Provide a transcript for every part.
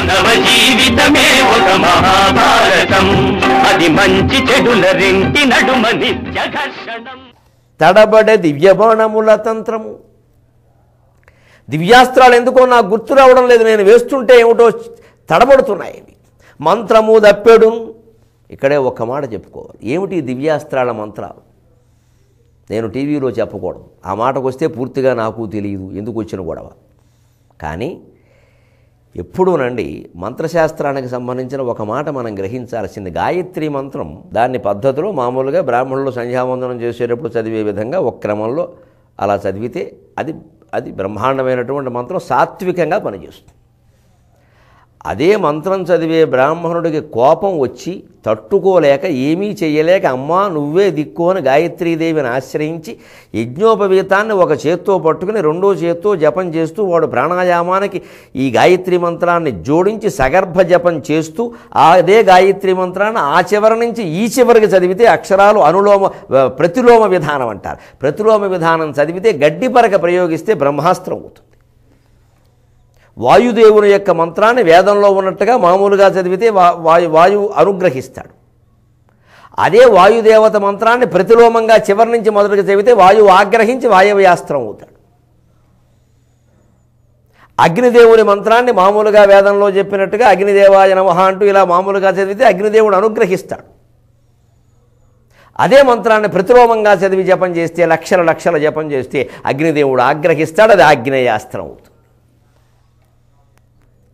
మానవ జీవితమే ఒక మహాభారతం, అది మంచి చెడుల రెంటి నడుమ నిత్య ఘర్షణం. తడబడే దివ్యబాణముల తంత్రము. దివ్యాస్త్రాలు ఎందుకో నాకు గుర్తు రావడం లేదు, నేను వేస్తుంటే ఏమిటో తడబడుతున్నాయి. మంత్రము దప్పెడు. ఇక్కడే ఒక్క మాట చెప్పుకోవాలి, ఏమిటి దివ్యాస్త్రాల మంత్రాలు? నేను టీవీలో చెప్పకూడదు, ఆ మాటకు వస్తే పూర్తిగా నాకు తెలియదు ఎందుకు వచ్చిన గొడవ. కానీ ఎప్పుడూనండి మంత్రశాస్త్రానికి సంబంధించిన ఒక మాట మనం గ్రహించాల్సింది. గాయత్రి మంత్రం దాన్ని పద్ధతిలో మామూలుగా బ్రాహ్మణులు సంధ్యావందనం చేసేటప్పుడు చదివే విధంగా ఒక క్రమంలో అలా చదివితే అది బ్రహ్మాండమైనటువంటి మంత్రం, సాత్వికంగా పనిచేస్తుంది. అదే మంత్రం చదివే బ్రాహ్మణుడికి కోపం వచ్చి తట్టుకోలేక ఏమీ చేయలేక అమ్మా నువ్వే దిక్కు అని గాయత్రీదేవిని ఆశ్రయించి యజ్ఞోపవీతాన్ని ఒక చేత్తో పట్టుకుని రెండో చేత్తో జపం చేస్తూ వాడు ప్రాణాయామానికి ఈ గాయత్రి మంత్రాన్ని జోడించి సగర్భ జపం చేస్తూ అదే గాయత్రి మంత్రాన్ని ఆ చివరి నుంచి ఈ చివరికి చదివితే అక్షరాలు ప్రతిలోమ విధానం అంటారు. ప్రతిలోమ విధానం చదివితే గడ్డిపరక ప్రయోగిస్తే బ్రహ్మాస్త్రం అవుతుంది. వాయుదేవుని యొక్క మంత్రాన్ని వేదంలో ఉన్నట్టుగా మామూలుగా చదివితే వాయువు అనుగ్రహిస్తాడు. అదే వాయుదేవత మంత్రాన్ని ప్రతిలోమంగా చివరి నుంచి మొదటిగా చదివితే వాయువు ఆగ్రహించి వాయవ్యాస్త్రం అవుతాడు. అగ్నిదేవుని మంత్రాన్ని మామూలుగా వేదంలో చెప్పినట్టుగా అగ్నిదేవాయ నమః అంటూ ఇలా మామూలుగా చదివితే అగ్నిదేవుడు అనుగ్రహిస్తాడు. అదే మంత్రాన్ని ప్రతిలోమంగా చదివి జపం చేస్తే లక్షల జపం చేస్తే అగ్నిదేవుడు ఆగ్రహిస్తాడు, అది ఆగ్నేయాస్త్రం అవుతుంది.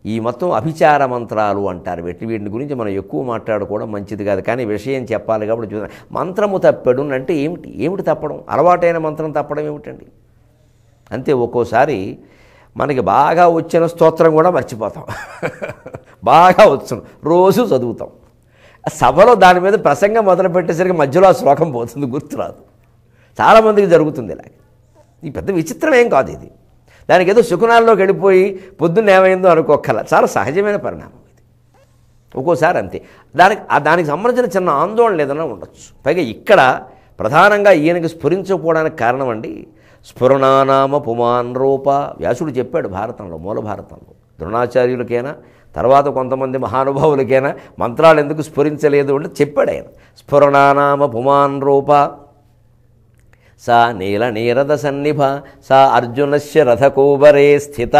ఈ మొత్తం అభిచార మంత్రాలు అంటారు. వీటిని గురించి మనం ఎక్కువ మాట్లాడుకోవడం మంచిది కాదు, కానీ విషయం చెప్పాలి కాబట్టి చూద్దాం. మంత్రము తప్పెడు అంటే ఏమిటి తప్పడం? అలవాటైన మంత్రం తప్పడం ఏమిటండి? అంతే, ఒక్కోసారి మనకి బాగా వచ్చిన స్తోత్రం కూడా మర్చిపోతాం. బాగా వచ్చు రోజు చదువుతాం, సభలో దాని మీద ప్రసంగం మొదలు పెట్టేసరికి మధ్యలో ఆ శ్లోకం పోతుంది, గుర్తురాదు. చాలామందికి జరుగుతుంది ఇలా. ఈ పెద్ద విచిత్రం ఏం కాదు ఇది. దానికి ఏదో శకునాల్లోకి వెళ్ళిపోయి పొద్దున్న ఏమైందో అనుకోక్కల, చాలా సహజమైన పరిణామం ఇది. ఒక్కోసారి అంతే. దానికి సంబంధించిన చిన్న ఆందోళన ఏదైనా ఉండొచ్చు. పైగా ఇక్కడ ప్రధానంగా ఈయనకి స్ఫురించకపోవడానికి కారణం అండి, స్ఫురణానామ పుమాన్ రూప. వ్యాసుడు చెప్పాడు భారతంలో, మూల భారతంలో. ద్రోణాచార్యులకైనా తర్వాత కొంతమంది మహానుభావులకైనా మంత్రాలు ఎందుకు స్ఫురించలేదు అంటే చెప్పాడు ఆయన. స్ఫురణానామ పుమాన్ రూప సా నీల నీరద సన్నిభ సా అర్జునస్య రథకోబరే స్థిత.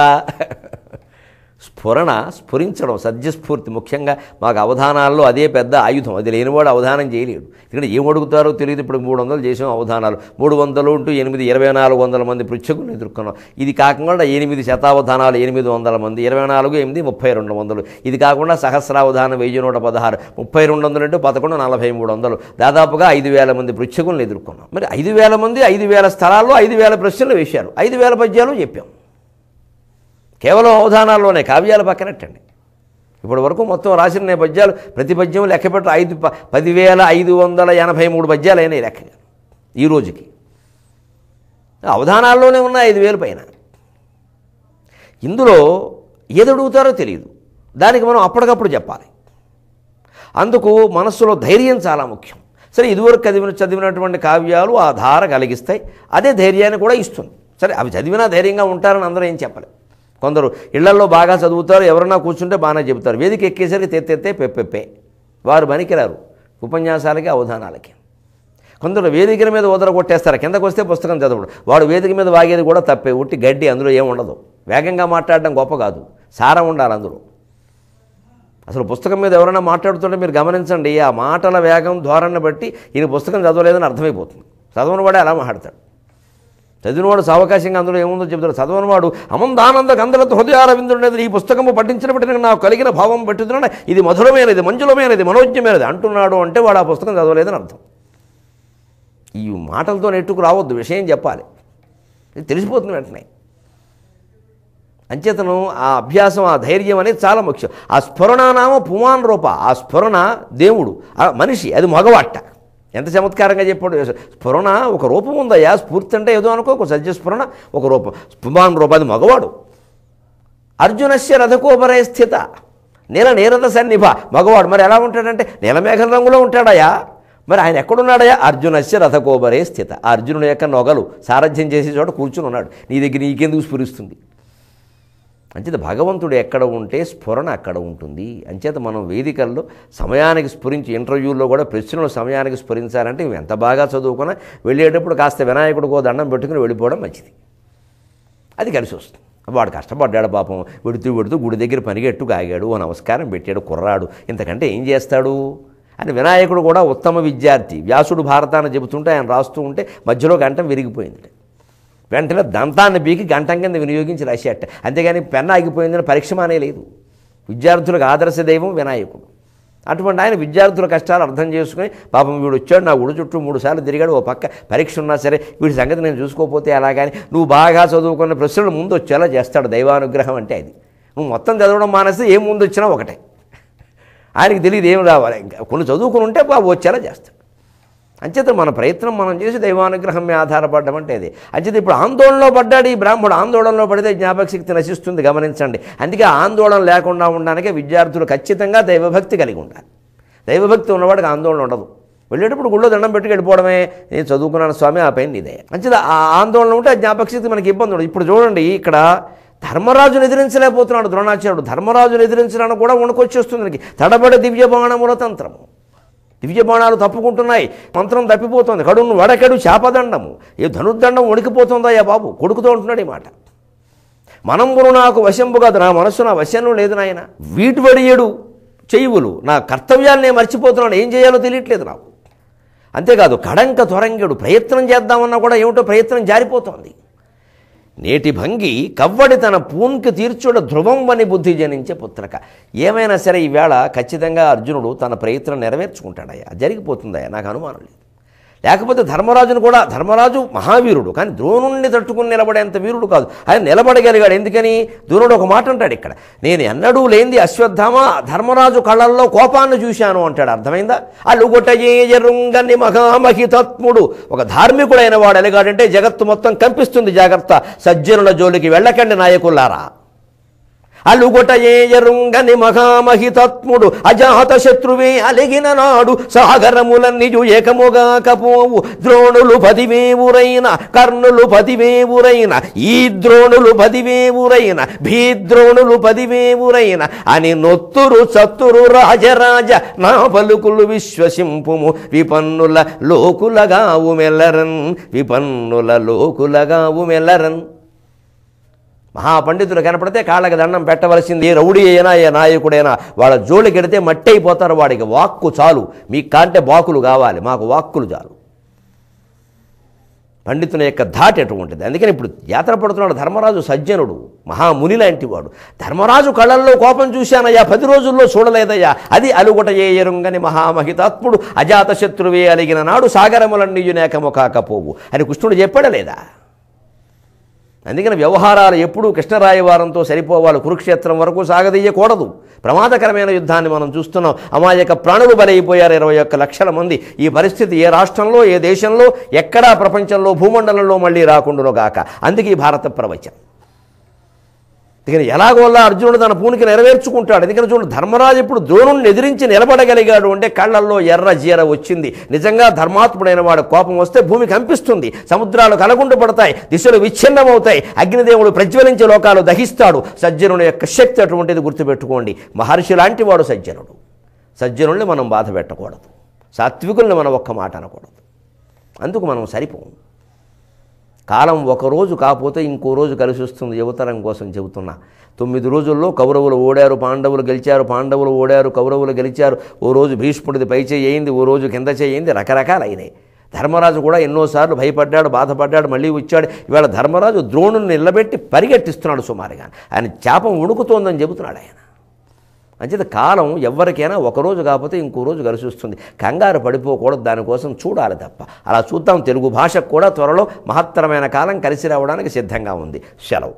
స్ఫురించడం, సద్యస్ఫూర్తి. ముఖ్యంగా మాకు అవధానాల్లో అదే పెద్ద ఆయుధం. అది లేనివాడు అవధానం చేయలేడు. ఎందుకంటే ఏం అడుగుతారో తెలియదు. ఇప్పుడు 300 చేసాం అవధానాలు. 300 × 8 2400 మంది పృచ్ఛకులను ఎదుర్కొన్నాం. ఇది కాకుండా 8 శతావధానాలు 800 మంది, 24 8 3200. ఇది కాకుండా సహస్రావధానం 1116, 3200 × 11 4300. దాదాపుగా 5000 మంది పృచ్ఛకులను ఎదుర్కొన్నాం. మరి 5000 మంది 5000 స్థలాల్లో 5000 ప్రశ్నలు వేశారు, 5000 పద్యాలు చెప్పాం. కేవలం అవధానాల్లోనే, కావ్యాలు పక్కనట్టండి. ఇప్పటి వరకు మొత్తం రాసిన పద్యాలు ప్రతి పద్యం లెక్కపెట్టు 10,583 పద్యాలు అయినాయి లెక్కగా ఈ రోజుకి. అవధానాల్లోనే ఉన్న 5000 పైన. ఇందులో ఏదడుగుతారో తెలియదు, దానికి మనం అప్పటికప్పుడు చెప్పాలి. అందుకు మనస్సులో ధైర్యం చాలా ముఖ్యం. సరే, ఇదివరకు చదివినటువంటి కావ్యాలు ఆ ధార కలిగిస్తాయి, అదే ధైర్యాన్ని కూడా ఇస్తుంది. సరే, అవి చదివినా ధైర్యంగా ఉంటారని అందరూ ఏం చెప్పలేదు. కొందరు ఇళ్లల్లో బాగా చదువుతారు, ఎవరన్నా కూర్చుంటే బాగానే చెబుతారు. వేదిక ఎక్కేసరికి తెత్తెత్తే పెప్పెప్పే, వారు పనికిరారు ఉపన్యాసాలకి అవధానాలకి. కొందరు వేదికల మీద వదల కొట్టేస్తారు, కిందకు వస్తే పుస్తకం చదవడు. వాడు వేదిక మీద వాగేది కూడా తప్పే, ఉట్టి గడ్డి, అందులో ఏం ఉండదు. వేగంగా మాట్లాడడం గొప్ప కాదు, సారం ఉండాలి అందులో. అసలు పుస్తకం మీద ఎవరైనా మాట్లాడుతుంటే మీరు గమనించండి, ఆ మాటల వేగం ధోరణిని బట్టి ఈయన పుస్తకం చదవలేదని అర్థమైపోతుంది. చదవని వాడే అలా మాట్లాడతాడు. చదివినవాడు సావకాశంగా అందులో ఏముందో చెబుతాడు. చదవనివాడు అమందానంద గంధలతో హృదయారవిందుండేది ఈ పుస్తకము పఠించినప్పటికీ నాకు కలిగిన భావం పెట్టుతున్నాడు, ఇది మధురమైనది, మంజులమైనది, మనోజ్ఞమైనది అంటున్నాడు అంటే వాడు ఆ పుస్తకం చదవలేదని అర్థం. ఈ మాటలతో నెట్టుకు రావద్దు, విషయం చెప్పాలి, ఇది తెలిసిపోతుంది వెంటనే. అంచేతను ఆ అభ్యాసం, ఆ ధైర్యం అనేది చాలా ముఖ్యం. ఆ స్ఫురణానామ పుమాన్ రూప, ఆ స్ఫురణ దేవుడు, ఆ మనిషి, అది మగవాట. ఎంత చమత్కారంగా చెప్పాడు. స్ఫురణ ఒక రూపం ఉందయ్యా, స్ఫూర్తి అంటే ఏదో అనుకో, ఒక సత్యస్ఫురణ ఒక రూపం. పుమాన్ రూప, అది మగవాడు. అర్జునస్య రథకోబరే స్థిత నీల నీరద సన్నిభ, మగవాడు. మరి ఎలా ఉంటాడంటే నీలమేఘల రంగులో ఉంటాడయా. మరి ఆయన ఎక్కడున్నాడయా? అర్జునస్య రథకోబరే స్థిత, ఆ అర్జునుడి యొక్క నొగలు సారథ్యం చేసే చోట కూర్చుని ఉన్నాడు. నీ దగ్గర నీకెందుకు స్ఫురిస్తుంది అంచేత భగవంతుడు ఎక్కడ ఉంటే స్ఫురణ అక్కడ ఉంటుంది. అంచేత మనం వేదికల్లో సమయానికి స్ఫురించి, ఇంటర్వ్యూల్లో కూడా ప్రశ్నలు సమయానికి స్ఫురించాలంటే ఎంత బాగా చదువుకున్నా వెళ్ళేటప్పుడు కాస్త వినాయకుడికో దండం పెట్టుకుని వెళ్ళిపోవడం మంచిది. అది కలిసి వస్తుంది. వాడు కష్టపడ్డాడు పాపం, వెడుతూ గుడి దగ్గర పరిగెట్టుకు ఆగాడు, ఓ నమస్కారం పెట్టాడు కుర్రాడు, ఇంతకంటే ఏం చేస్తాడు అని వినాయకుడు కూడా ఉత్తమ విద్యార్థి. వ్యాసుడు భారతాన్ని చెబుతుంటే ఆయన రాస్తూ ఉంటే మధ్యలో గంటం విరిగిపోయింది. వెంటనే దంతాన్ని బీకి గంటం కింద వినియోగించి రాసేట, అంతేగాని పెన్న ఆగిపోయిందని పరీక్ష మానే లేదు. విద్యార్థులకు ఆదర్శ దైవం వినాయకుడు. అటువంటి ఆయన విద్యార్థుల కష్టాలు అర్థం చేసుకుని పాపం వీడు వచ్చాడు నా గుడి చుట్టూ 3 సార్లు తిరిగాడు, ఓ పక్క పరీక్ష ఉన్నా సరే వీడి సంగతి నేను చూసుకోకపోతే అలాగని నువ్వు బాగా చదువుకున్న ప్రశ్నలు ముందు వచ్చేలా చేస్తాడు. దైవానుగ్రహం అంటే అది. నువ్వు మొత్తం చదవడం మానేస్తే ఏం ముందు వచ్చినా ఒకటే, ఆయనకి తెలియదు ఏం రావాలి. ఇంకా కొన్ని చదువుకుని ఉంటే బాబు వచ్చేలా చేస్తాడు. అంచేత మన ప్రయత్నం మనం చేసి దైవానుగ్రహం మీద ఆధారపడడం అంటే అది. అంచేత ఇప్పుడు ఆందోళనలో పడ్డాడు ఈ బ్రాహ్మడు. ఆందోళనలో పడితే జ్ఞాపక శక్తి నశిస్తుంది, గమనించండి. అందుకే ఆందోళన లేకుండా ఉండడానికే విద్యార్థులు ఖచ్చితంగా దైవభక్తి కలిగి ఉండాలి. దైవభక్తి ఉన్నవాడికి ఆందోళన ఉండదు. వెళ్ళేటప్పుడు గుళ్ళో దండం పెట్టుకు వెళ్ళిపోవడమే, నేను చదువుకున్నాను స్వామి ఆ పైన నీదే. అంచేత ఆ ఆందోళన ఉంటే ఆ జ్ఞాపక శక్తి మనకి ఇబ్బంది ఉండదు. ఇప్పుడు చూడండి, ఇక్కడ ధర్మరాజును ఎదిరించలేకపోతున్నాడు ద్రోణాచార్యుడు. ధర్మరాజును ఎదిరించడానికి కూడా వణుకొచ్చేస్తుంది. తడబడి దివ్య బాణముల తంత్రము, దివ్య బాణాలు తప్పుకుంటున్నాయి, మంత్రం తప్పిపోతుంది. కడును వడకెడు శాపదండము, ఏ ధనుర్దండం వణికిపోతుందా యా బాబు, కొడుకుతో ఉంటున్నాడు ఈ మాట. మనంబును నాకు వశంబు కాదు, నా మనస్సు నా వశంలో లేదు నాయన. వీటి వడియేడు చెయ్యువులు, నా కర్తవ్యాలు నేను మర్చిపోతున్నాను, ఏం చేయాలో తెలియట్లేదు నాకు. అంతేకాదు కడంక త్వరంగడు, ప్రయత్నం చేద్దామన్నా కూడా ఏమిటో ప్రయత్నం జారిపోతోంది. నేటి భంగి కవ్వడి తన పూన్కి తీర్చుడ ధ్రువం అని బుద్ధి జనించే పుత్రక. ఏమైనా సరే ఈవేళ ఖచ్చితంగా అర్జునుడు తన ప్రయత్నం నెరవేర్చుకుంటాడయ్యా, జరిగిపోతుందయ్యా, నాకు అనుమానం లేదు. లేకపోతే ధర్మరాజును కూడా, ధర్మరాజు మహావీరుడు కానీ ద్రోణుణ్ణి తట్టుకుని నిలబడేంత వీరుడు కాదు. ఆయన నిలబడగలిగాడు. ఎందుకని? ద్రోణుడు ఒక మాట అంటాడు ఇక్కడ, నేను ఎన్నడూ లేనిది అశ్వత్థామ ధర్మరాజు కళ్ళల్లో కోపాన్ని చూశాను అంటాడు. అర్థమైందా? అలుగొటయేరుంగని మహామహితత్ముడు, ఒక ధార్మికుడైన వాడు ఎలాగాడంటే జగత్తు మొత్తం కంపిస్తుంది. జాగ్రత్త, సజ్జనుల జోలికి వెళ్ళకండి నాయకులారా. అలుగొటయేరుంగని మహామహితత్ముడు అజాత శత్రువే అలిగిన నాడు సాగరములన్నిజు ఏకముగా కపోవు. ద్రోణులు 10,000 కర్ణులు 10,000, ఈ ద్రోణులు 10,000, భీద్రోణులు 10,000 అని నొత్తురు చత్తురు రాజరాజ నా పలుకులు విశ్వసింపుము. విపన్నుల లోకులగావు మెల్లరన్, విపన్నుల లోకులగావు మెల్లరన్. మహాపండితులు కనపడితే కాళ్ళకి దండం పెట్టవలసింది. ఏ రౌడీ అయినా ఏ నాయకుడైనా వాళ్ళ జోలికెడితే మట్టి అయిపోతారు. వాడికి వాక్కు చాలు. మీకు కాంటే బాకులు కావాలి, మాకు వాక్కులు చాలు. పండితుని యొక్క ధాటి అటువంటిది. అందుకని ఇప్పుడు యాత్ర పడుతున్నాడు ధర్మరాజు. సజ్జనుడు, మహాముని లాంటి వాడు. ధర్మరాజు కళ్ళల్లో కోపం చూశానయ్యా, 10 రోజుల్లో చూడలేదయ్యా. అది అలుగొటయేరుంగని మహామహితాత్ముడు అజాత శత్రువే అలిగిన నాడు సాగరములన్నీయు నేకము కాకపోవు అని కృష్ణుడు చెప్పాడా లేదా? అందుకని వ్యవహారాలు ఎప్పుడూ కృష్ణరాయవారంతో సరిపోవాలి. కురుక్షేత్రం వరకు సాగదీయకూడదు. ప్రమాదకరమైన యుద్ధాన్ని మనం చూస్తున్నాం. అమాయక ప్రాణులు బలైపోయారు 21 లక్షల మంది. ఈ పరిస్థితి ఏ రాష్ట్రంలో, ఏ దేశంలో, ఎక్కడా ప్రపంచంలో, భూమండలంలో మళ్ళీ రాకుండాను గాక. అందుకే ఈ భారత ప్రవచనం. అందుకని ఎలాగోలా అర్జునుడు తన పూనికి నెరవేర్చుకుంటాడు. ఎందుకని చూడండి, ధర్మరాజు ఇప్పుడు ద్రోణుణ్ణి ఎదిరించి నిలబడగలిగాడు అంటే కళ్ళల్లో ఎర్ర జీర వచ్చింది. నిజంగా ధర్మాత్ముడైన వాడు కోపం వస్తే భూమి కంపిస్తుంది, సముద్రాలు కలగుండు పడతాయి, దిశలు విచ్ఛిన్నమవుతాయి, అగ్నిదేవుడు ప్రజ్వలించే లోకాలు దహిస్తాడు. సజ్జనుని యొక్క శక్తి అటువంటిది, గుర్తుపెట్టుకోండి. మహర్షి లాంటి వాడు సజ్జనుడు. సజ్జనుల్ని మనం బాధ పెట్టకూడదు, సాత్వికుల్ని మనం ఒక్క మాట అనకూడదు. అందుకు మనం సరిపోం. కాలం ఒకరోజు కాకపోతే ఇంకో రోజు కలిసి వస్తుంది. యువతరం కోసం చెబుతున్నా. 9 రోజుల్లో కౌరవులు ఓడారు, పాండవులు గెలిచారు, పాండవులు ఓడారు, కౌరవులు గెలిచారు. ఓ రోజు భీష్ముడిది పై చేయి అయింది, ఓ రోజు కింద చేయి అయింది, రకరకాలైనాయి. ధర్మరాజు కూడా ఎన్నోసార్లు భయపడ్డాడు, బాధపడ్డాడు, మళ్ళీ వచ్చాడు. ఇవాళ ధర్మరాజు ద్రోణుని నిలబెట్టి పరిగెట్టిస్తున్నాడు సుమారుగా. ఆయన శాపం వణుకుతోందని చెబుతున్నాడు ఆయన. అంచేత కాలం ఎవరికైనా ఒకరోజు కాకపోతే ఇంకో రోజు కలిసి వస్తుంది. కంగారు పడిపోకూడదు, దానికోసం చూడాలి తప్ప. అలా చూద్దాం. తెలుగు భాషకు కూడా త్వరలో మహత్తరమైన కాలం కలిసి రావడానికి సిద్ధంగా ఉంది. సెలవు.